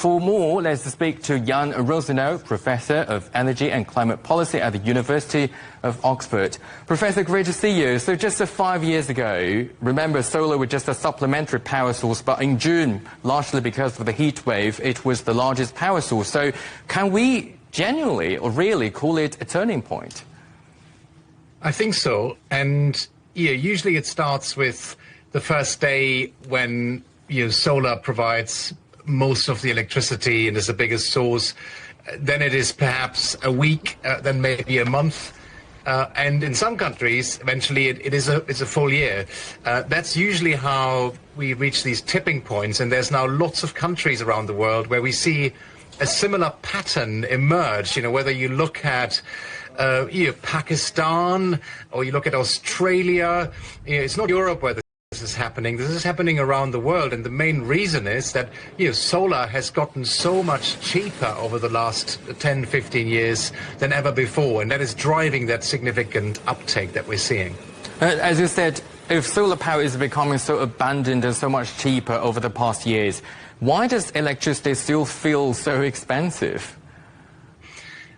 For more, let's speak to Jan Rosenow, Professor of Energy and Climate Policy at the University of Oxford. Professor, great to see you. So just 5 years ago, remember, solar was just a supplementary power source, but in June, largely because of the heat wave, it was the largest power source. So can we genuinely or really call it a turning point? I think so. And usually it starts with the first day when solar provides most of the electricity and is the biggest source. Then it is perhaps a week, then maybe a month. And in some countries, eventually it's a full year. That's usually how we reach these tipping points. And there's now lots of countries around the world where we see a similar pattern emerge. Whether you look at Pakistan or you look at Australia, it's not Europe where this is happening. This is happening around the world, and the main reason is that solar has gotten so much cheaper over the last 10-15 years than ever before, and that is driving that significant uptake that we're seeing. As you said, if solar power is becoming so abundant and so much cheaper over the past years, why does electricity still feel so expensive?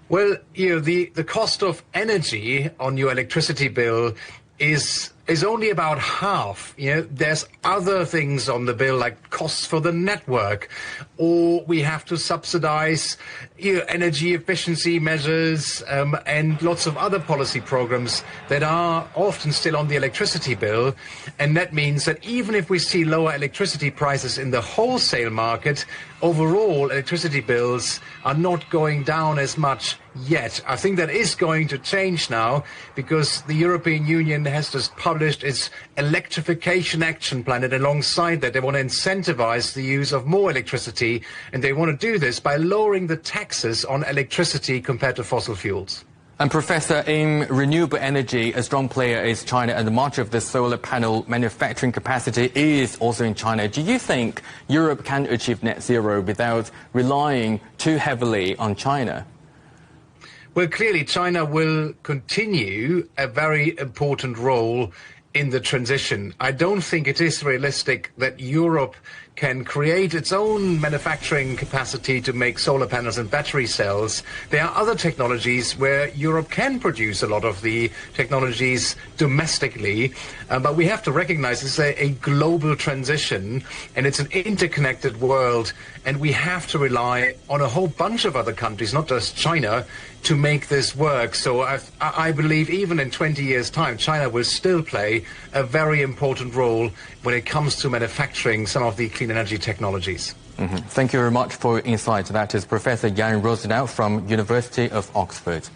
Well, the cost of energy on your electricity bill is only about half. There's other things on the bill, like costs for the network, or we have to subsidize energy efficiency measures and lots of other policy programs that are often still on the electricity bill. And that means that even if we see lower electricity prices in the wholesale market, overall electricity bills are not going down as much yet. I think that is going to change now, because the European Union has just published its electrification action plan, and alongside that they want to incentivize the use of more electricity, and they want to do this by lowering the taxes on electricity compared to fossil fuels. And Professor, in renewable energy, a strong player is China, and much of the solar panel manufacturing capacity is also in China. Do you think Europe can achieve net zero without relying too heavily on China? Well, clearly China will continue a very important role in the transition. I don't think it is realistic that Europe can create its own manufacturing capacity to make solar panels and battery cells. There are other technologies where Europe can produce a lot of the technologies domestically, but we have to recognize it's a global transition, and it's an interconnected world, and we have to rely on a whole bunch of other countries, not just China, to make this work. So I believe even in 20 years' time, China will still play a very important role when it comes to manufacturing some of the clean energy technologies. Thank you very much for your insight. That is Professor Jan Rosenow from University of Oxford.